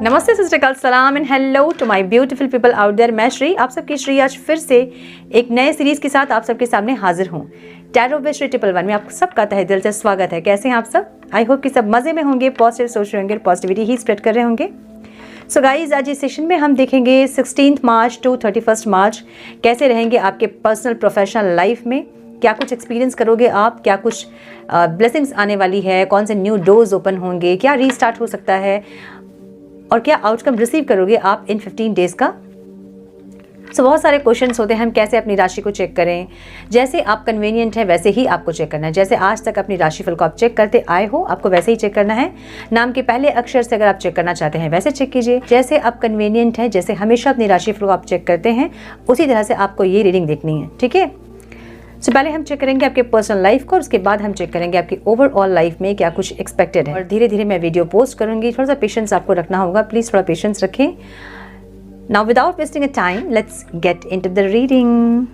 नमस्ते सिस्टर, सलाम and hello to my beautiful people out there. मैं श्री, आप सबकी श्री आज फिर से एक नए सीरीज के साथ आप सबके सामने हाजिर हूँ। टैरो विद श्री 111 में आप सबका तहे दिल से स्वागत है। कैसे हैं आप सब? आई होप कि सब मज़े में होंगे, पॉजिटिव सोच रहे होंगे, पॉजिटिविटी ही स्प्रेड कर रहे होंगे। सो गाइज, आज इस सेशन में हम देखेंगे 16 मार्च टू 31 मार्च कैसे रहेंगे आपके पर्सनल प्रोफेशनल लाइफ में, क्या कुछ एक्सपीरियंस करोगे आप, क्या कुछ ब्लेसिंग्स आने वाली है, कौन से न्यू डोर्स ओपन होंगे, क्या रीस्टार्ट हो सकता है और क्या आउटकम रिसीव करोगे आप इन 15 डेज का। सो बहुत सारे क्वेश्चंस होते हैं, हम कैसे अपनी राशि को चेक करें। जैसे आप कन्वीनियंट है वैसे ही आपको चेक करना है। जैसे आज तक अपनी राशिफल को आप चेक करते आए हो, आपको वैसे ही चेक करना है। नाम के पहले अक्षर से अगर आप चेक करना चाहते हैं वैसे चेक कीजिए। जैसे आप कन्वीनियंट है, जैसे हमेशा अपनी राशिफल को आप चेक करते हैं, उसी तरह से आपको ये रीडिंग देखनी है, ठीक है। सो पहले हम चेक करेंगे आपके पर्सनल लाइफ को, उसके बाद हम चेक करेंगे आपकी ओवरऑल लाइफ में क्या कुछ एक्सपेक्टेड है। और धीरे धीरे मैं वीडियो पोस्ट करूंगी, थोड़ा सा पेशेंस आपको रखना होगा, प्लीज थोड़ा पेशेंस रखें। Now without wasting a time, let's get into the reading.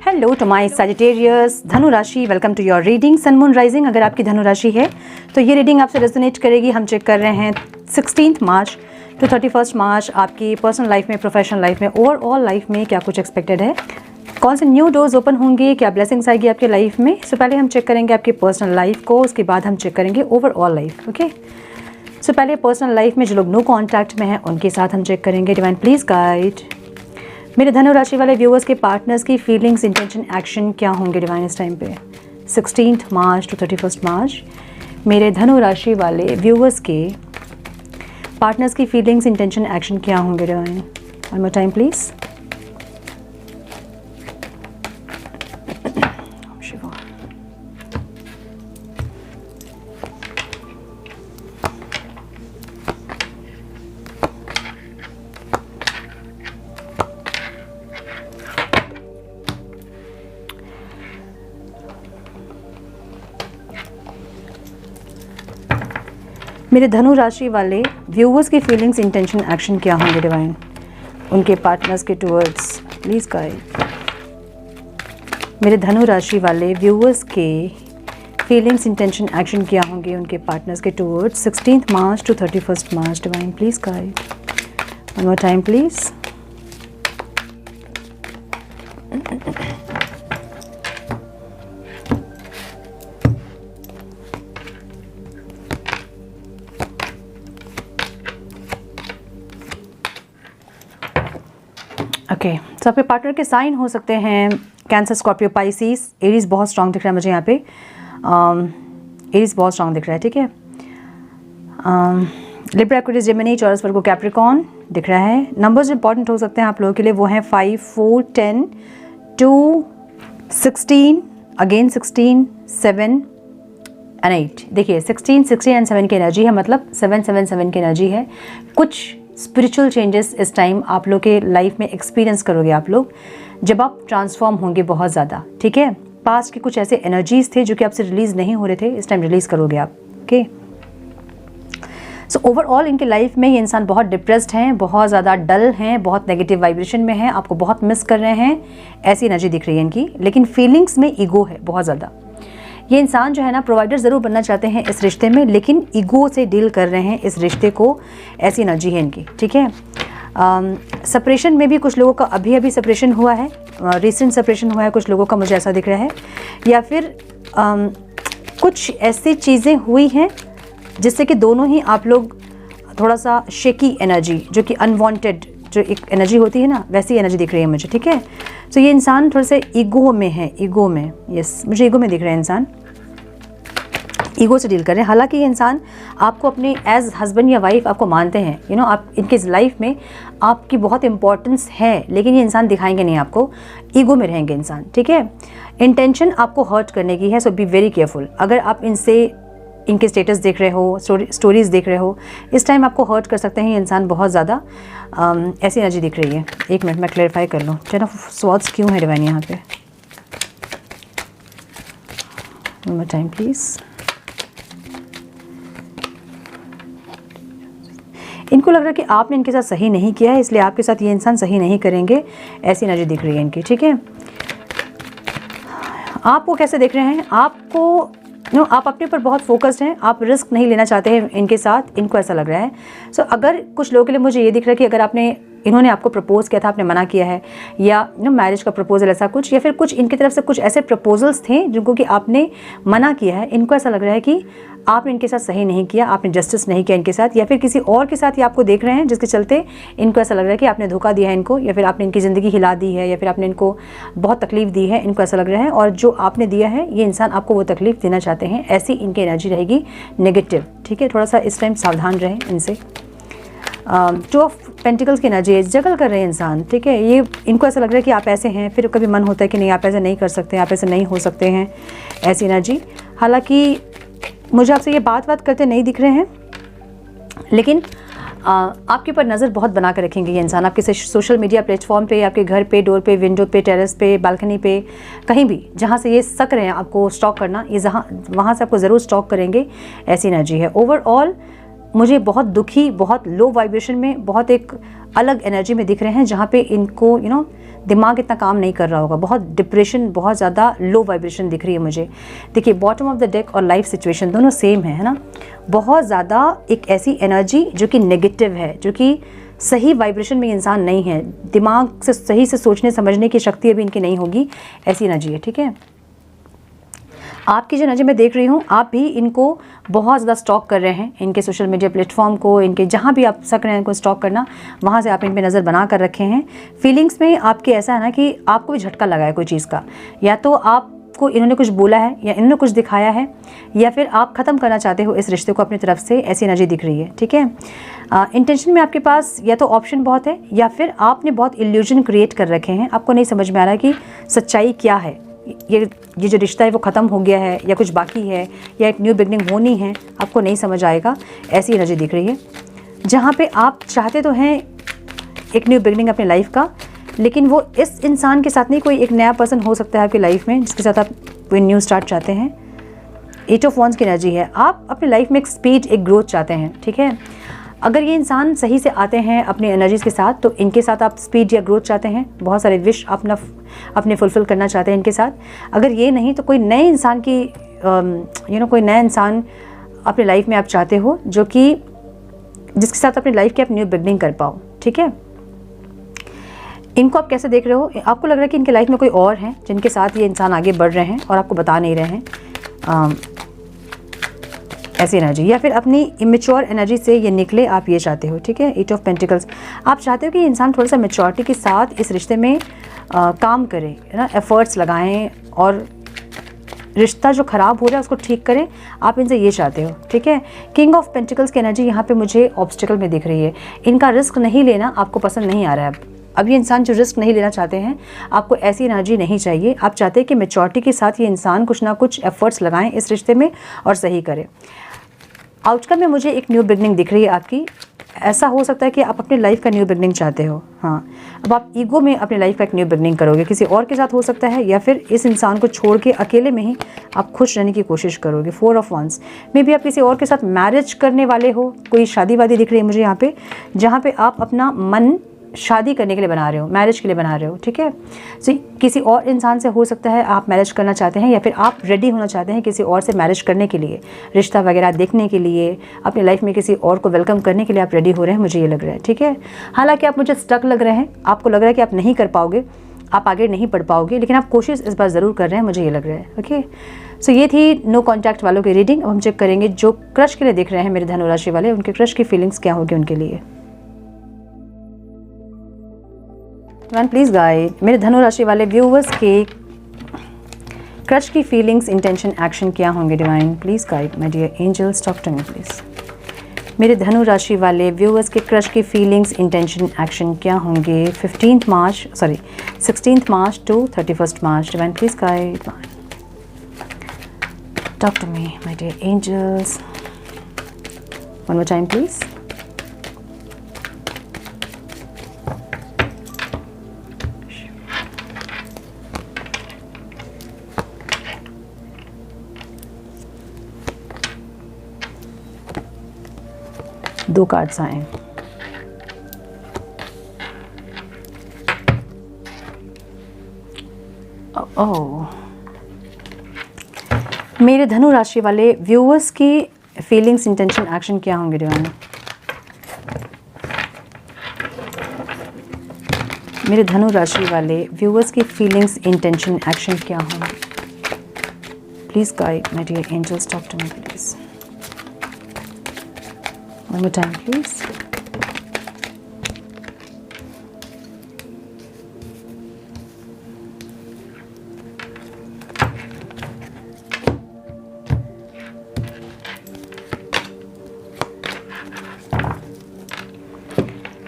Hello to my Sagittarius Dhanu rashi, welcome to your reading sun moon rising. अगर आपकी धनु राशि है तो ये रीडिंग आपसे रेजोनेट करेगी। हम चेक कर रहे हैं 16 मार्च टू 31 मार्च आपकी पर्सनल लाइफ में, प्रोफेशनल लाइफ में, ओवरऑल लाइफ में क्या कुछ एक्सपेक्टेड है, कौन से न्यू डोर्स ओपन होंगे, क्या ब्लेसिंग्स आएगी आपके लाइफ में। सो पहले हम चेक करेंगे आपकी पर्सनल लाइफ को, उसके बाद हम चेक करेंगे ओवरऑल लाइफ। ओके, सो पहले पर्सनल लाइफ में जो लोग नो कॉन्टैक्ट में हैं उनके साथ हम चेक करेंगे। डिवाइन प्लीज गाइड मेरे धनु राशि वाले व्यूअर्स के पार्टनर्स की फीलिंग्स, इंटेंशन, एक्शन क्या होंगे डिवाइन इस टाइम पे 16 मार्च टू 31 मार्च। मेरे धनु राशि वाले व्यूअर्स के पार्टनर्स की फीलिंग्स, इंटेंशन, एक्शन क्या होंगे divine. One more time please. मेरे धनु राशि वाले व्यूअर्स की फीलिंग्स, इंटेंशन, एक्शन क्या होंगे डिवाइन उनके पार्टनर्स के टुवर्ड्स, प्लीज गाइड। मेरे धनु राशि वाले व्यूअर्स के फीलिंग्स, इंटेंशन, एक्शन क्या होंगे उनके पार्टनर्स के towards 16 March two 31 March divine please guide. One more time please. Okay, तो आपके पार्टनर के साइन हो सकते हैं कैंसर, स्कॉर्पियो, पाइसिस। एरीज बहुत स्ट्रांग दिख रहा है मुझे यहाँ पे, एरीज बहुत स्ट्रांग दिख रहा है, ठीक है। लिब्रा, एक्वेरियस, जेमिनी, चॉरस, वर्गो, कैप्रिकॉर्न दिख रहा है। नंबर्स इंपॉर्टेंट हो सकते हैं आप लोगों के लिए, वो हैं 5, 4, 10, 2, 16, अगेन 16, 7 एंड 8। देखिए 16, 16 एंड 7 की एनर्जी है, मतलब 777 की एनर्जी है। कुछ स्पिरिचुअल चेंजेस इस टाइम आप लोग के लाइफ में एक्सपीरियंस करोगे आप लोग, जब आप ट्रांसफॉर्म होंगे बहुत ज़्यादा, ठीक है। पास्ट के कुछ ऐसे एनर्जीज थे जो कि आपसे रिलीज़ नहीं हो रहे थे, इस टाइम रिलीज़ करोगे आप। ओके, सो ओवरऑल इनके लाइफ में ये इंसान बहुत डिप्रेस्ड हैं, बहुत ज़्यादा डल हैं, बहुत नेगेटिव वाइब्रेशन में हैं, आपको बहुत मिस कर रहे हैं, ऐसी एनर्जी दिख रही है इनकी। लेकिन फीलिंग्स में ईगो है बहुत ज़्यादा। ये इंसान जो है ना, प्रोवाइडर ज़रूर बनना चाहते हैं इस रिश्ते में, लेकिन ईगो से डील कर रहे हैं इस रिश्ते को, ऐसी एनर्जी है इनकी, ठीक है। सेपरेशन में भी कुछ लोगों का अभी सेपरेशन हुआ है, रिसेंट सेपरेशन हुआ है कुछ लोगों का, मुझे ऐसा दिख रहा है। या फिर कुछ ऐसी चीज़ें हुई हैं जिससे कि दोनों ही आप लोग थोड़ा सा शेकी एनर्जी, जो कि अनवांटेड जो एक एनर्जी होती है ना, वैसी एनर्जी दिख रही है मुझे, ठीक है। तो ये इंसान थोड़ा सा ईगो में है, ईगो में, यस मुझे ईगो में दिख रहा है इंसान, ईगो से डील कर रहे हैं। हालांकि ये इंसान आपको अपने एज हस्बैंड या वाइफ आपको मानते हैं, यू नो, आप इनके लाइफ में आपकी बहुत इंपॉर्टेंस है, लेकिन ये इंसान दिखाएंगे नहीं आपको, ईगो में रहेंगे इंसान, ठीक है। इंटेंशन आपको हर्ट करने की है, सो बी वेरी केयरफुल। अगर आप इनसे इनके स्टेटस देख रहे हो, स्टोरीज़ देख रहे हो, इस टाइम आपको हर्ट कर सकते हैं ये इंसान बहुत ज़्यादा, ऐसी एनर्जी दिख रही है। एक मिनट मैं क्लैरिफाई कर लूँ, चलो स्वॉट्स क्यों है डिवाइन यहाँ पे। One more time please. इनको लग रहा है कि आपने इनके साथ सही नहीं किया है, इसलिए आपके साथ ये इंसान सही नहीं करेंगे, ऐसी एनर्जी दिख रही है इनकी, ठीक है। आपको कैसे देख रहे हैं? आपको आप अपने ऊपर बहुत फोकस्ड हैं, आप रिस्क नहीं लेना चाहते हैं इनके साथ, इनको ऐसा लग रहा है। सो अगर कुछ लोगों के लिए मुझे ये दिख रहा है कि अगर इन्होंने आपको प्रपोज किया था, आपने मना किया है, या मैरिज का प्रपोजल ऐसा कुछ, या फिर कुछ इनकी तरफ से कुछ ऐसे प्रपोजल्स थे जिनको कि आपने मना किया है, इनको ऐसा लग रहा है कि आपने इनके साथ सही नहीं किया, आपने जस्टिस नहीं किया इनके साथ, या फिर किसी और के साथ ही आपको देख रहे हैं जिसके चलते इनको ऐसा लग रहा है कि आपने धोखा दिया है इनको, या फिर आपने इनकी ज़िंदगी हिला दी है, या फिर आपने इनको बहुत तकलीफ दी है, इनको ऐसा लग रहा है। और जो आपने दिया है ये इंसान आपको वो तकलीफ देना चाहते हैं, ऐसी इनकी एनर्जी रहेगी नेगेटिव। ठीक है, थोड़ा सा इस टाइम सावधान रहें इनसे। टू ऑफ पेंटिकल्स की एनर्जी, जगल कर रहे हैं इंसान। ठीक है, ये इनको ऐसा लग रहा है कि आप ऐसे हैं, फिर कभी मन होता है कि नहीं आप ऐसे नहीं कर सकते, आप ऐसे नहीं हो सकते हैं, ऐसी एनर्जी। हालांकि मुझे आपसे ये बात करते नहीं दिख रहे हैं, लेकिन आपके ऊपर नज़र बहुत बना कर रखेंगे ये इंसान, आपके सोशल मीडिया प्लेटफॉर्म पे, आपके घर पे, डोर पे, विंडो पे, टेरेस पे, बालकनी पे, कहीं भी जहाँ से ये सक रहे हैं आपको स्टॉक करना, ये वहाँ से आपको ज़रूर स्टॉक करेंगे, ऐसी एनर्जी है। ओवरऑल मुझे बहुत दुखी, बहुत लो वाइब्रेशन में, बहुत एक अलग एनर्जी में दिख रहे हैं, जहाँ पे इनको दिमाग इतना काम नहीं कर रहा होगा, बहुत डिप्रेशन, बहुत ज़्यादा लो वाइब्रेशन दिख रही है मुझे। देखिए बॉटम ऑफ द डेक और लाइफ सिचुएशन दोनों सेम है ना, बहुत ज़्यादा एक ऐसी एनर्जी जो कि नेगेटिव है, जो कि सही वाइब्रेशन में इंसान नहीं है, दिमाग से सही से सोचने समझने की शक्ति अभी इनकी नहीं होगी, ऐसी एनर्जी है। ठीक है, आपकी जो एनर्जी मैं देख रही हूँ, आप भी इनको बहुत ज़्यादा स्टॉक कर रहे हैं, इनके सोशल मीडिया प्लेटफॉर्म को, इनके जहाँ भी आप सक रहे हैं इनको स्टॉक करना, वहाँ से आप इन पे नज़र बना कर रखे हैं। फीलिंग्स में आपके ऐसा है ना कि आपको भी झटका लगा है कोई चीज़ का, या तो आपको इन्होंने कुछ बोला है, या इन्होंने कुछ दिखाया है, या फिर आप ख़त्म करना चाहते हो इस रिश्ते को अपनी तरफ से, ऐसी एनर्जी दिख रही है। ठीक है, इंटेंशन में आपके पास या तो ऑप्शन बहुत है, या फिर आपने बहुत इल्यूजन क्रिएट कर रखे हैं, आपको नहीं समझ में आ रहा है कि सच्चाई क्या है, ये जो रिश्ता है वो ख़त्म हो गया है या कुछ बाकी है, या एक न्यू बिगनिंग होनी है, आपको नहीं समझ आएगा, ऐसी एनर्जी दिख रही है। जहाँ पे आप चाहते तो हैं एक न्यू बिगनिंग अपनी लाइफ का, लेकिन वो इस इंसान के साथ नहीं, कोई एक नया पर्सन हो सकता है आपकी लाइफ में जिसके साथ आप कोई न्यू स्टार्ट चाहते हैं। 8 ऑफ वॉन्ड्स की एनर्जी है, आप अपनी लाइफ में एक स्पीड, एक ग्रोथ चाहते हैं। ठीक है, अगर ये इंसान सही से आते हैं अपनी एनर्जीज़ के साथ, तो इनके साथ आप स्पीड या ग्रोथ चाहते हैं, बहुत सारे विश अपने फुलफ़िल करना चाहते हैं इनके साथ। अगर ये नहीं तो कोई नए इंसान की कोई नया इंसान अपनी लाइफ में आप चाहते हो, जो कि जिसके साथ अपनी लाइफ की आप न्यू बिगनिंग कर पाओ। ठीक है, इनको आप कैसे देख रहे हो? आपको लग रहा है कि इनके लाइफ में कोई और हैं जिनके साथ ये इंसान आगे बढ़ रहे हैं और आपको बता नहीं रहे हैं, ऐसी एनर्जी, या फिर अपनी इमेच्योर एनर्जी से ये निकले, आप ये चाहते हो। ठीक है, 8 ऑफ पेंटिकल्स, आप चाहते हो कि इंसान थोड़ा सा मैच्योरिटी के साथ इस रिश्ते में काम करे, है ना, एफर्ट्स लगाएं और रिश्ता जो ख़राब हो रहा है उसको ठीक करें, आप इनसे ये चाहते हो। ठीक है, किंग ऑफ पेंटिकल्स की एनर्जी यहाँ पे मुझे ऑब्स्टिकल में दिख रही है, इनका रिस्क नहीं लेना आपको पसंद नहीं आ रहा है। अब ये इंसान जो रिस्क नहीं लेना चाहते हैं, आपको ऐसी एनर्जी नहीं चाहिए, आप चाहते हैं कि मैच्योरिटी के साथ ये इंसान कुछ ना कुछ एफर्ट्स लगाएं इस रिश्ते में और सही करें। आउटकम में मुझे एक न्यू बिगनिंग दिख रही है आपकी, ऐसा हो सकता है कि आप अपनी लाइफ का न्यू बिगनिंग चाहते हो। हाँ, अब आप ईगो में अपनी लाइफ का एक न्यू बिगनिंग करोगे, किसी और के साथ हो सकता है, या फिर इस इंसान को छोड़ के अकेले में ही आप खुश रहने की कोशिश करोगे। 4 ऑफ वॉन्ड्स, मे बी आप किसी और के साथ मैरिज करने वाले हो, कोई शादी वादी दिख रही है मुझे यहाँ पे, जहाँ पे आप अपना मन शादी करने के लिए बना रहे हो, मैरिज के लिए बना रहे हो। ठीक है, सो किसी और इंसान से हो सकता है आप मैरिज करना चाहते हैं, या फिर आप रेडी होना चाहते हैं किसी और से मैरिज करने के लिए, रिश्ता वगैरह देखने के लिए, अपनी लाइफ में किसी और को वेलकम करने के लिए आप रेडी हो रहे हैं, मुझे ये लग रहा है। ठीक है, हालांकि आप मुझे स्टक लग रहे हैं, आपको लग रहा है कि आप नहीं कर पाओगे, आप आगे नहीं बढ़ पाओगे, लेकिन आप कोशिश इस बार ज़रूर कर रहे हैं, मुझे ये लग रहा है। ओके, सो ये थी नो कॉन्टैक्ट वालों की रीडिंग। अब हम चेक करेंगे जो क्रश के लिए दिख रहे हैं मेरे धनु राशि वाले, उनके क्रश की फीलिंग्स क्या होगी उनके लिए। वन प्लीज़ गाइड मेरे धनु राशि वाले व्यूवर्स के क्रश की फीलिंग्स, इंटेंशन, एक्शन क्या होंगे। Divine please guide my dear angels, talk to me please. मेरे धनु राशि वाले व्यूवर्स के क्रश की फीलिंग्स, इंटेंशन, एक्शन क्या होंगे 16th March to 31st March. Divine please guide, talk to me my dear angels, one more time please. दो cards आए। ओह, मेरे धनु राशि वाले व्यूअर्स की फीलिंग्स, इंटेंशन, एक्शन क्या होंगे डिवाइन? मेरे धनु राशि वाले व्यूअर्स की फीलिंग्स, इंटेंशन, एक्शन क्या होंगे? Please guide my dear angels, talk to me please. One more time please.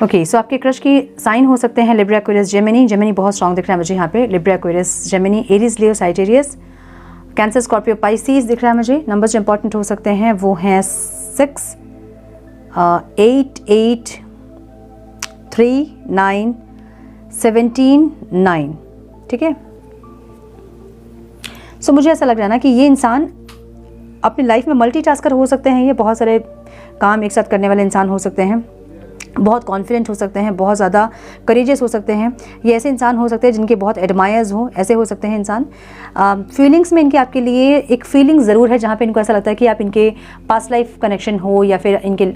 Okay, so आपके क्रश की साइन हो सकते हैं लिब्रा, एक्वेरियस, जेमिनी। जेमिनी बहुत स्ट्रॉन्ग दिख रहा है मुझे यहाँ पे। Libra, Aquarius, Gemini, Aries, Leo, Sagittarius, Cancer, Scorpio, Pisces दिख रहा है मुझे। नंबर्स जो इंपॉर्टेंट हो सकते हैं वो हैं 6, 8, 8, 3, 9, 17, 9। ठीक है, सो मुझे ऐसा लग रहा है ना कि ये इंसान अपनी लाइफ में मल्टीटास्कर हो सकते हैं। ये बहुत सारे काम एक साथ करने वाले इंसान हो सकते हैं, बहुत कॉन्फिडेंट हो सकते हैं, बहुत ज़्यादा करेजियस हो सकते हैं। ये ऐसे इंसान हो सकते हैं जिनके बहुत एडमायर्स हो, ऐसे हो सकते हैं इंसान। फीलिंग्स में इनके आपके लिए एक फीलिंग ज़रूर है जहाँ पे इनको ऐसा लगता है कि आप इनके पास्ट लाइफ कनेक्शन हो या फिर इनके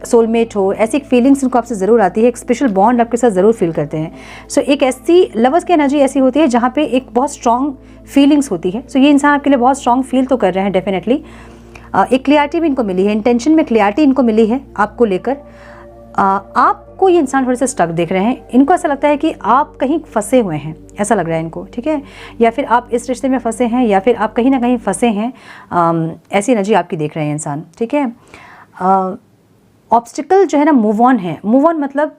सोलमेट हो, ऐसी एक फीलिंग्स इनको आपसे ज़रूर आती है। एक स्पेशल बॉन्ड आपके साथ ज़रूर फील करते हैं। सो एक ऐसी लवर्स की एनर्जी ऐसी होती है जहाँ पे एक बहुत स्ट्रॉन्ग फीलिंग्स होती है। सो ये इंसान आपके लिए बहुत स्ट्रॉन्ग फील तो कर रहे हैं डेफिनेटली। एक क्लियरिटी भी इनको मिली है, इंटेंशन में क्लियरिटी इनको मिली है आपको लेकर। आपको ये इंसान थोड़े से स्टक देख रहे हैं। इनको ऐसा लगता है कि आप कहीं फंसे हुए हैं, ऐसा लग रहा है इनको। ठीक है, या फिर आप इस रिश्ते में फंसे हैं या फिर आप कहीं ना कहीं फंसे हैं। ऐसी एनर्जी आपकी देख रहे हैं इंसान। ठीक है, ऑब्स्टिकल जो है ना, मूव ऑन है। मूव ऑन मतलब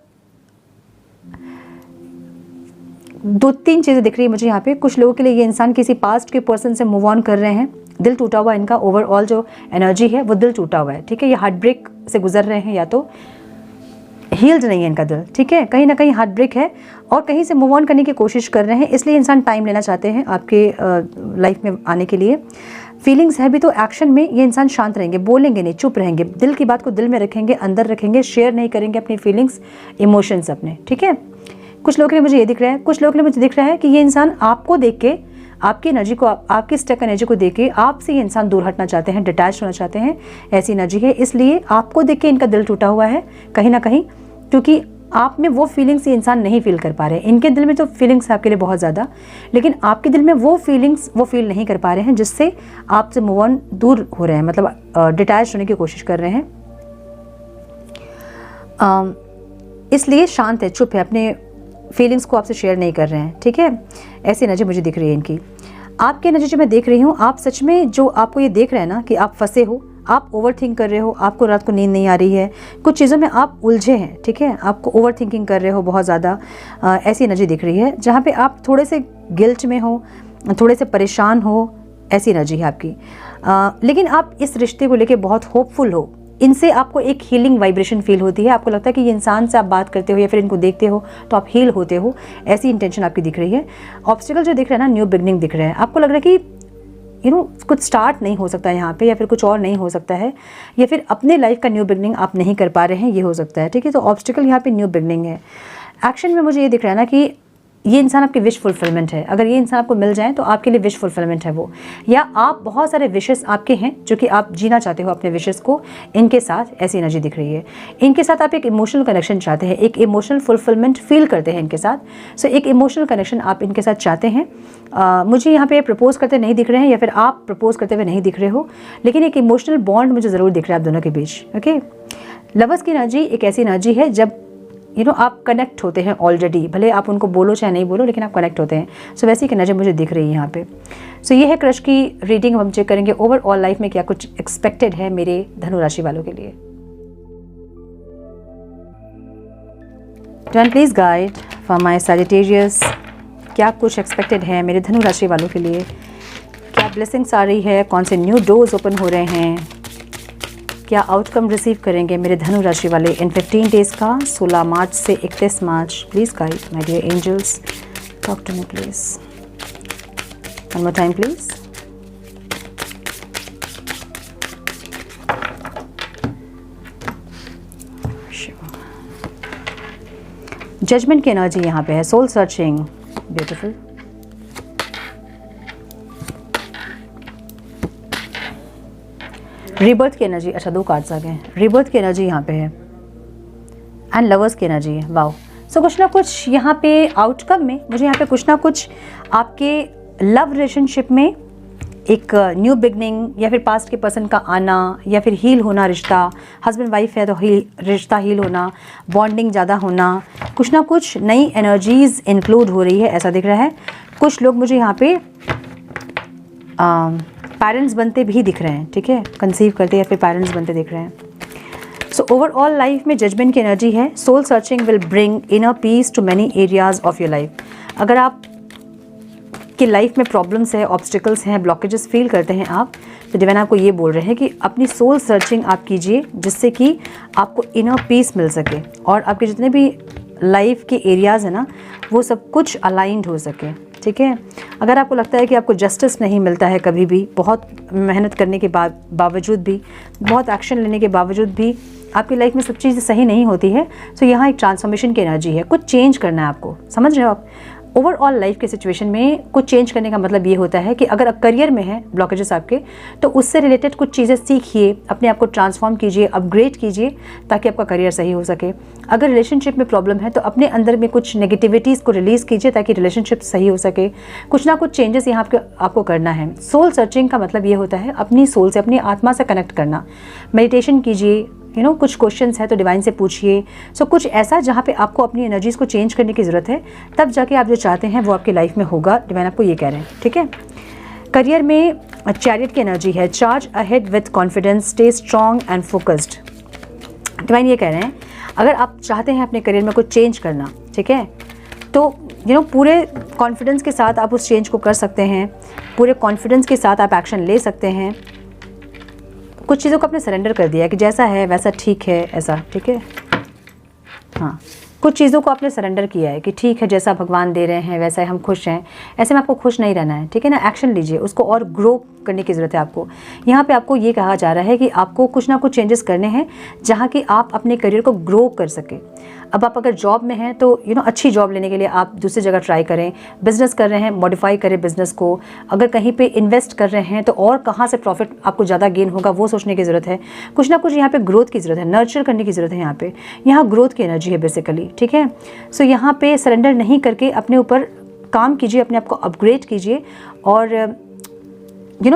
2-3 चीज़ें दिख रही है मुझे यहाँ पे। कुछ लोगों के लिए ये इंसान किसी पास्ट के पर्सन से मूव ऑन कर रहे हैं। दिल टूटा हुआ इनका, ओवरऑल जो एनर्जी है वो दिल टूटा हुआ है। ठीक है, ये हार्ट ब्रेक से गुजर रहे हैं या तो हील्ड नहीं है इनका दिल। ठीक है, कहीं ना कहीं हार्ट ब्रेक है और कहीं से मूव ऑन करने की कोशिश कर रहे हैं। इसलिए इंसान टाइम लेना चाहते हैं आपके लाइफ में आने के लिए। फीलिंग्स है भी तो एक्शन में ये इंसान शांत रहेंगे, बोलेंगे नहीं, चुप रहेंगे, दिल की बात को दिल में रखेंगे, अंदर रखेंगे, शेयर नहीं करेंगे अपनी फीलिंग्स, इमोशंस अपने। ठीक है, कुछ लोगों के लिए मुझे ये दिख रहा है, कुछ लोगों के लिए मुझे दिख रहा है कि ये इंसान आपको देख के, आपकी एनर्जी को, आपकी स्टक एनर्जी को देख के आपसे ये इंसान दूर हटना चाहते हैं, डिटैच होना चाहते हैं। ऐसी एनर्जी है, इसलिए आपको देख के इनका दिल टूटा हुआ है कहीं ना कहीं, क्योंकि आप में वो फीलिंग्स ये इंसान नहीं फील कर पा रहे हैं। इनके दिल में तो फीलिंग्स है आपके लिए बहुत ज़्यादा, लेकिन आपके दिल में वो फीलिंग्स वो फील नहीं कर पा रहे हैं, जिससे आपसे मूव ऑन दूर हो रहे हैं, मतलब डिटैच होने की कोशिश कर रहे हैं। इसलिए शांत है, चुप है, अपने फीलिंग्स को आपसे शेयर नहीं कर रहे हैं। ठीक है, ऐसी एनर्जी मुझे दिख रही है इनकी। आपकी एनर्जी जो मैं देख रही हूँ, आप सच में जो आपको ये देख रहे हैं ना कि आप फंसे हो, आप ओवर थिंक कर रहे हो, आपको रात को नींद नहीं आ रही है, कुछ चीज़ों में आप उलझे हैं। ठीक है, आपको ओवर थिंकिंग कर रहे हो बहुत ज़्यादा, ऐसी एनर्जी दिख रही है जहाँ पे आप थोड़े से गिल्ट में हो, थोड़े से परेशान हो, ऐसी एनर्जी है आपकी। लेकिन आप इस रिश्ते को लेके बहुत होपफुल हो। इनसे आपको एक हीलिंग वाइब्रेशन फील होती है। आपको लगता है कि ये इंसान से आप बात करते हो या फिर इनको देखते हो तो आप हील होते हो, ऐसी इंटेंशन आपकी दिख रही है। ऑब्स्टिकल जो दिख रहा है ना, न्यू बिगनिंग दिख रहा है। आपको लग रहा है कि कुछ स्टार्ट नहीं हो सकता यहाँ पे, या फिर कुछ और नहीं हो सकता है, या फिर अपने लाइफ का न्यू बिगनिंग आप नहीं कर पा रहे हैं, ये हो सकता है। ठीक है, तो ऑब्स्टिकल यहाँ पे न्यू बिगनिंग है। एक्शन में मुझे ये दिख रहा है ना कि ये इंसान आपकी विश फुलफिलमेंट है। अगर ये इंसान आपको मिल जाए तो आपके लिए विश फुलफिलमेंट है वो, या आप बहुत सारे विशेस आपके हैं जो कि आप जीना चाहते हो अपने विशेस को इनके साथ, ऐसी एनर्जी दिख रही है। इनके साथ आप एक इमोशनल कनेक्शन चाहते हैं, एक इमोशनल फुलफिलमेंट फील करते हैं इनके साथ। सो एक इमोशनल कनेक्शन आप इनके साथ चाहते हैं। मुझे यहाँ पे प्रपोज करते नहीं दिख रहे हैं या फिर आप प्रपोज करते हुए नहीं दिख रहे हो, लेकिन एक इमोशनल बॉन्ड मुझे ज़रूर दिख रहा है आप दोनों के बीच। ओके, लवर्स की एनर्जी एक ऐसी एनर्जी है जब आप कनेक्ट होते हैं ऑलरेडी, भले आप उनको बोलो चाहे नहीं बोलो, लेकिन आप कनेक्ट होते हैं। सो वैसी एक एनर्जी मुझे दिख रही है यहाँ पे। सो ये है क्रश की रीडिंग। हम चेक करेंगे ओवरऑल लाइफ में क्या कुछ एक्सपेक्टेड है मेरे धनु राशि वालों के लिए। Turn please guide for my Sagittarius, क्या कुछ एक्सपेक्टेड है मेरे धनु राशि वालों के लिए, क्या ब्लेसिंग्स आ रही है, कौन से न्यू डोर्स ओपन हो रहे हैं, क्या आउटकम रिसीव करेंगे मेरे धनु राशि वाले इन 15 डेज़ का, 16 मार्च से 31 मार्च। Please guide my dear angels, talk to me please. One more time please. Judgement की एनर्जी यहाँ पे है, सोल सर्चिंग, ब्यूटीफुल। रीबर्थ की एनर्जी, अच्छा 2 कार्ड्स आ गए हैं। रीबर्थ की एनर्जी यहाँ पे है एंड लवर्स की एनर्जी है। वाओ। सो कुछ ना कुछ यहाँ पे आउटकम में मुझे यहाँ पे कुछ ना कुछ आपके लव रिलेशनशिप में एक न्यू बिगनिंग या फिर पास्ट के पर्सन का आना या फिर हील होना रिश्ता, हस्बैंड वाइफ है तो रिश्ता हील होना, बॉन्डिंग ज़्यादा होना, कुछ ना कुछ नई एनर्जीज इंक्लूड हो रही है ऐसा दिख रहा है। कुछ लोग मुझे यहाँ पे पेरेंट्स बनते भी दिख रहे हैं, ठीक है, कंसीव करते या फिर पेरेंट्स बनते दिख रहे हैं। सो ओवरऑल लाइफ में जजमेंट की एनर्जी है। Soul searching will bring inner peace to many areas of your life. अगर आप कि लाइफ में प्रॉब्लम्स है, ऑब्स्टिकल्स हैं, ब्लॉकेजेस फील करते हैं आप, तो डिवाइन आपको ये बोल रहे हैं कि अपनी सोल सर्चिंग आप कीजिए जिससे कि आपको इनर पीस मिल सके और आपके जितने भी लाइफ के एरियाज़ हैं ना वो सब कुछ अलाइंड हो सके, ठीक है। अगर आपको लगता है कि आपको जस्टिस नहीं मिलता है कभी भी, बहुत मेहनत करने के बावजूद भी, बहुत एक्शन लेने के बावजूद भी आपकी लाइफ में सब चीज़ें सही नहीं होती है, तो यहाँ एक ट्रांसफॉर्मेशन की एनर्जी है। कुछ चेंज करना है आपको, समझ रहे हो आप। ओवरऑल लाइफ के सिचुएशन में कुछ चेंज करने का मतलब ये होता है कि अगर आप करियर में हैं ब्लॉकेजेस आपके, तो उससे रिलेटेड कुछ चीज़ें सीखिए, अपने आप को ट्रांसफॉर्म कीजिए, अपग्रेड कीजिए ताकि आपका करियर सही हो सके। अगर रिलेशनशिप में प्रॉब्लम है तो अपने अंदर में कुछ नेगेटिविटीज़ को रिलीज़ कीजिए ताकि रिलेशनशिप सही हो सके। कुछ ना कुछ चेंजेस यहाँ आपको करना है। सोल सर्चिंग का मतलब ये होता है अपनी सोल से, अपनी आत्मा से कनेक्ट करना। मेडिटेशन कीजिए, कुछ क्वेश्चंस है तो डिवाइन से पूछिए। सो कुछ ऐसा जहाँ पे आपको अपनी एनर्जीज़ को चेंज करने की ज़रूरत है, तब जाके आप जो चाहते हैं वो आपकी लाइफ में होगा। डिवाइन आपको ये कह रहे हैं, ठीक है। करियर में चैरियट की एनर्जी है। Charge ahead with confidence, stay strong and focused. Divine ये कह रहे हैं अगर आप चाहते हैं अपने करियर में कुछ चेंज करना, ठीक है, तो पूरे कॉन्फिडेंस के साथ आप उस चेंज को कर सकते हैं। पूरे कॉन्फिडेंस के साथ आप एक्शन ले सकते हैं। कुछ चीज़ों को आपने सरेंडर कर दिया है कि जैसा है वैसा ठीक है, ऐसा, ठीक है। हाँ, कुछ चीज़ों को आपने सरेंडर किया है कि ठीक है जैसा भगवान दे रहे हैं वैसा हम खुश हैं। ऐसे में आपको खुश नहीं रहना है, ठीक है ना। एक्शन लीजिए, उसको और ग्रो करने की ज़रूरत है आपको। यहाँ पे आपको ये कहा जा रहा है कि आपको कुछ ना कुछ चेंजेस करने हैं जहाँ कि आप अपने करियर को ग्रो कर सके। अब आप अगर जॉब में हैं तो अच्छी जॉब लेने के लिए आप दूसरी जगह ट्राई करें। बिजनेस कर रहे हैं, मॉडिफाई करें बिजनेस को। अगर कहीं पे इन्वेस्ट कर रहे हैं तो और कहाँ से प्रॉफिट आपको ज़्यादा गेन होगा वो सोचने की ज़रूरत है। कुछ ना कुछ यहाँ पे ग्रोथ की ज़रूरत है, नर्चर करने की ज़रूरत है। यहाँ ग्रोथ की एनर्जी है बेसिकली, ठीक है। सो यहाँ पे सरेंडर नहीं करके अपने ऊपर काम कीजिए, अपने आप को अपग्रेड कीजिए और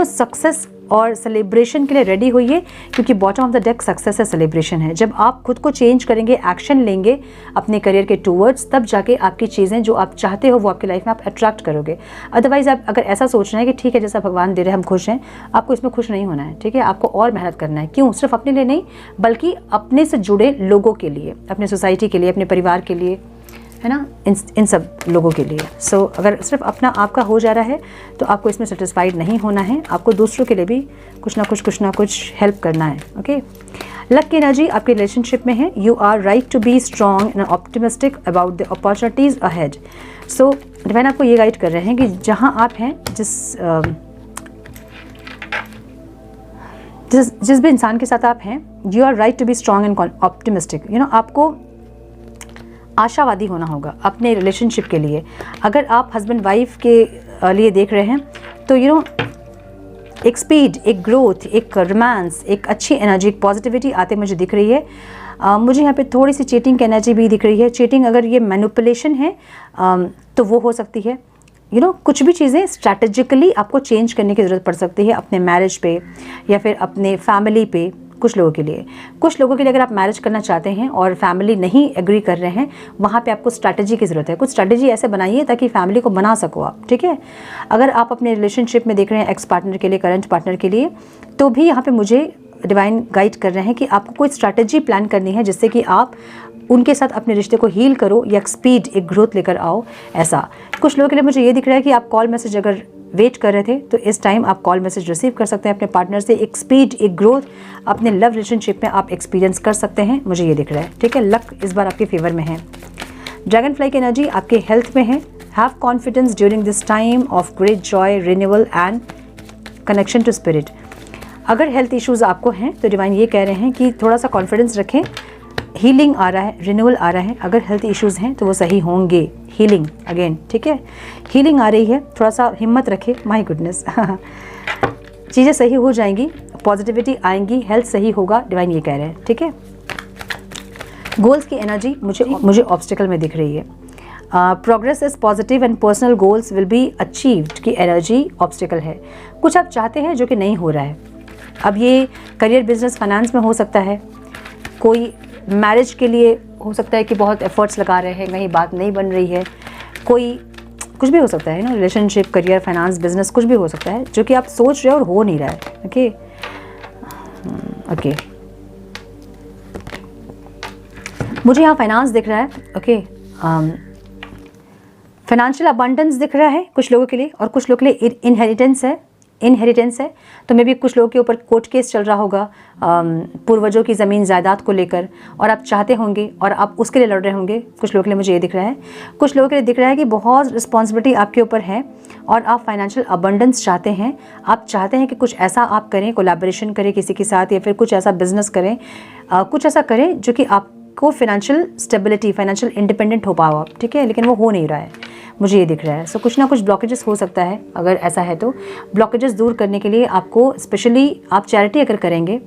सक्सेस और सेलिब्रेशन के लिए रेडी होइए, क्योंकि bottom of the deck success है, सेलिब्रेशन है। जब आप खुद को चेंज करेंगे, एक्शन लेंगे अपने करियर के टूवर्ड्स, तब जाके आपकी चीज़ें जो आप चाहते हो वो आपकी लाइफ में आप अट्रैक्ट करोगे। अदरवाइज आप अगर ऐसा सोच रहे हैं कि ठीक है जैसा भगवान दे रहे हैं हम खुश हैं, आपको इसमें खुश नहीं होना है, ठीक है। आपको और मेहनत करना है। क्यों? सिर्फ अपने लिए नहीं बल्कि अपने से जुड़े लोगों के लिए, अपने सोसाइटी के लिए, अपने परिवार के लिए, है ना, इन सब लोगों के लिए। सो अगर सिर्फ अपना आपका हो जा रहा है तो आपको इसमें सेटिस्फाइड नहीं होना है। आपको दूसरों के लिए भी कुछ ना कुछ हेल्प करना है, ओके। लक की एनर्जी आपके रिलेशनशिप में है। You are right to be strong and optimistic about the opportunities ahead. So divine आपको ये गाइड कर रहे हैं कि जहाँ आप हैं, जिस भी इंसान के साथ आप हैं, you are right to be strong and optimistic. आपको आशावादी होना होगा अपने रिलेशनशिप के लिए। अगर आप हस्बैंड वाइफ के लिए देख रहे हैं तो एक स्पीड, एक ग्रोथ, एक रोमांस, एक अच्छी एनर्जी, एक पॉजिटिविटी आते मुझे दिख रही है। मुझे यहाँ पे थोड़ी सी चीटिंग की एनर्जी भी दिख रही है। चीटिंग अगर ये मैनिपुलेशन है तो वो हो सकती है। कुछ भी चीज़ें स्ट्रैटेजिकली आपको चेंज करने की ज़रूरत पड़ सकती है अपने मैरिज पे या फिर अपने फैमिली पे। कुछ लोगों के लिए अगर आप मैरिज करना चाहते हैं और फैमिली नहीं एग्री कर रहे हैं, वहाँ पे आपको स्ट्रैटेजी की ज़रूरत है। कुछ स्ट्रैटेजी ऐसे बनाइए ताकि फैमिली को बना सको आप, ठीक है। अगर आप अपने रिलेशनशिप में देख रहे हैं एक्स पार्टनर के लिए, करंट पार्टनर के लिए, तो भी यहाँ पे मुझे डिवाइन गाइड कर रहे हैं कि आपको कोई स्ट्रैटेजी प्लान करनी है जिससे कि आप उनके साथ अपने रिश्ते को हील करो या एक स्पीड, एक ग्रोथ लेकर आओ। ऐसा कुछ लोगों के लिए मुझे ये दिख रहा है कि आप कॉल मैसेज अगर वेट कर रहे थे तो इस टाइम आप कॉल मैसेज रिसीव कर सकते हैं अपने पार्टनर से। एक स्पीड, एक ग्रोथ अपने लव रिलेशनशिप में आप एक्सपीरियंस कर सकते हैं, मुझे ये दिख रहा है, ठीक है। लक इस बार आपके फेवर में है। ड्रैगन फ्लाई की एनर्जी आपके हेल्थ में है। Have confidence during this time of great joy, renewal and connection to spirit. अगर हेल्थ इश्यूज़ आपको हैं तो डिवाइन ये कह रहे हैं कि थोड़ा सा कॉन्फिडेंस रखें। हीलिंग आ रहा है, रिन्यूअल आ रहा है। अगर हेल्थ इश्यूज़ हैं तो वो सही होंगे। हीलिंग अगेन, ठीक है, हीलिंग आ रही है, थोड़ा सा हिम्मत रखें। माय गुडनेस चीज़ें सही हो जाएंगी। पॉजिटिविटी आएंगी, हेल्थ सही होगा, डिवाइन ये कह रहे हैं, ठीक है। गोल्स की एनर्जी मुझे ऑब्स्टिकल में दिख रही है। Progress is positive and personal goals will be achieved की एनर्जी ऑब्स्टिकल है। कुछ आप चाहते हैं जो कि नहीं हो रहा है। अब ये करियर, बिजनेस, फाइनेंस में हो सकता है, कोई मैरिज के लिए हो सकता है कि बहुत एफर्ट्स लगा रहे हैं, कहीं बात नहीं बन रही है, कोई कुछ भी हो सकता है ना, रिलेशनशिप, करियर, फाइनेंस, बिजनेस, कुछ भी हो सकता है जो कि आप सोच रहे हो और हो नहीं रहा है। ओके ओके, मुझे यहाँ फाइनेंस दिख रहा है। ओके, फाइनेंशियल अबंडेंस दिख रहा है कुछ लोगों के लिए, और कुछ लोगों के लिए इनहेरिटेंस है। तो मे भी कुछ लोगों के ऊपर कोर्ट केस चल रहा होगा पूर्वजों की ज़मीन जायदाद को लेकर, और आप चाहते होंगे और आप उसके लिए लड़ रहे होंगे। कुछ लोगों के लिए मुझे ये दिख रहा है। कुछ लोगों के लिए दिख रहा है कि बहुत रिस्पॉन्सिबिलिटी आपके ऊपर है और आप फाइनेंशियल अबंडेंस चाहते हैं। आप चाहते हैं कि कुछ ऐसा आप करें, कोलैबोरेशन करें किसी के साथ, या फिर कुछ ऐसा बिजनेस करें, कुछ ऐसा करें जो कि आपको फाइनेंशियल स्टेबिलिटी, फाइनेंशियल इंडिपेंडेंट हो पाओ आप, ठीक है। लेकिन वो हो नहीं रहा है, मुझे ये दिख रहा है। सो कुछ ना कुछ ब्लॉकेजेस हो सकता है। अगर ऐसा है तो ब्लॉकेजेस दूर करने के लिए आपको स्पेशली आप चैरिटी अगर करेंगे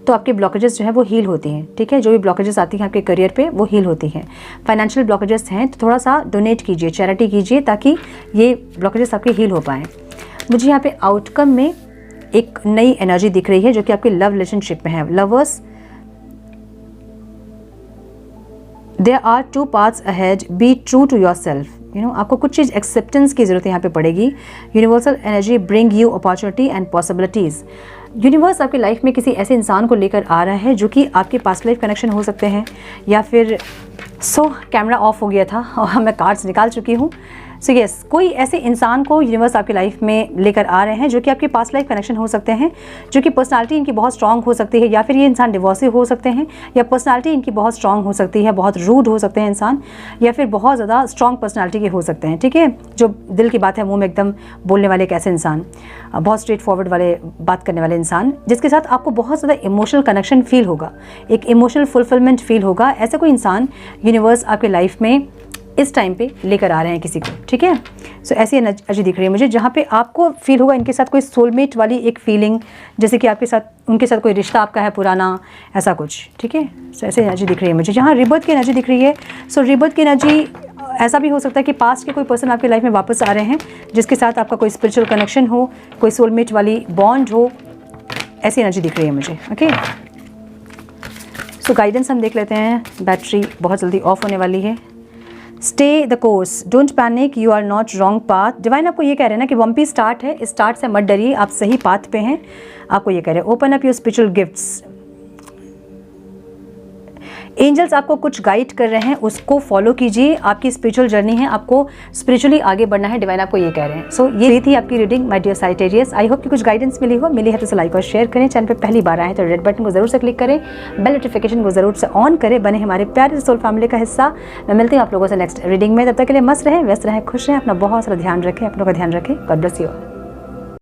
तो आपके ब्लॉकेजेस जो है वो हील होती हैं, ठीक है। जो भी ब्लॉकेजेस आती हैं आपके करियर पे वो हील होती हैं। फाइनेंशियल ब्लॉकेजेस हैं तो थोड़ा सा डोनेट कीजिए, चैरिटी कीजिए, ताकि ये ब्लॉकेजेस आपके हील हो पाएँ। मुझे यहाँ पे आउटकम में एक नई एनर्जी दिख रही है जो कि आपके लव रिलेशनशिप में है। Lovers, there are 2 paths ahead, be true to yourself. आपको कुछ चीज़ एक्सेप्टेंस की ज़रूरत यहाँ पे पड़ेगी। Universal energy bring you opportunity and possibilities. Universe आपकी लाइफ में किसी ऐसे इंसान को लेकर आ रहा है जो कि आपके पास्ट लाइफ कनेक्शन हो सकते हैं, या फिर कैमरा ऑफ हो गया था और मैं कार्ड्स निकाल चुकी हूँ। सो यस, कोई ऐसे इंसान को यूनिवर्स आपकी लाइफ में लेकर आ रहे हैं जो कि आपके पास्ट लाइफ कनेक्शन हो सकते हैं, जो कि पर्सनालिटी इनकी बहुत स्ट्रांग हो सकती है, या फिर ये इंसान डिवोर्सी हो सकते हैं, या पर्सनालिटी इनकी बहुत स्ट्रांग हो सकती है, बहुत रूड हो सकते हैं इंसान, या फिर बहुत ज़्यादा स्ट्रांग पर्सनालिटी के हो सकते हैं, ठीक है। जो दिल की बात है मुंह में एकदम बोलने वाले एक ऐसे इंसान, बहुत स्ट्रेट फॉरवर्ड वाले बात करने वाले इंसान, जिसके साथ आपको बहुत ज़्यादा इमोशनल कनेक्शन फील होगा, एक इमोशनल फुलफिलमेंट फील होगा। ऐसे कोई इंसान यूनिवर्स आपके लाइफ में इस टाइम पे लेकर आ रहे हैं किसी को, ठीक है। सो ऐसी एनर्जी दिख रही है मुझे, जहाँ पे आपको फील होगा इनके साथ कोई सोलमेट वाली एक फीलिंग, जैसे कि आपके साथ उनके साथ कोई रिश्ता आपका है पुराना, ऐसा कुछ, ठीक है। सो ऐसी एनर्जी दिख रही है मुझे। जहाँ रिबर्थ की एनर्जी दिख रही है, सो रिबर्थ की एनर्जी ऐसा भी हो सकता है कि पास्ट के कोई पर्सन आपकी लाइफ में वापस आ रहे हैं, जिसके साथ आपका कोई स्पिरिचुअल कनेक्शन हो, कोई सोलमेट वाली बॉन्ड हो, ऐसी एनर्जी दिख रही है मुझे। ओके, सो गाइडेंस हम देख लेते हैं। बैटरी बहुत जल्दी ऑफ होने वाली है। Stay the course, don't panic, you are not wrong path. Divine आपको ये कह रहे हैं ना कि वम्पी स्टार्ट है, इस स्टार्ट से मत डरिए, आप सही पाथ पे हैं। आपको ये कह रहे हैं open up your spiritual gifts. Angels आपको कुछ गाइड कर रहे हैं, उसको फॉलो कीजिए। आपकी स्पिरिचुअल जर्नी है, आपको स्पिरिचुअली आगे बढ़ना है, डिवाइन आपको ये कह रहे हैं। सो ये थी आपकी reading my dear Sagittarius. I hope कि कुछ गाइडेंस मिली हो। मिली है तो लाइक और शेयर करें। चैनल पे पहली बार आए तो रेड बटन को जरूर से क्लिक करें, बेल नोटिफिकेशन को जरूर से ऑन करें, बने हमारे प्यारे सोल फैमिली का हिस्सा। मैं मिलती हूँ आप लोगों से नेक्स्ट रीडिंग में। तब तक के लिए मस्त रहें, व्यस्त रहें, खुश रहें, अपना बहुत सारा ध्यान रखें, अपनों का ध्यान रखें। God bless you all.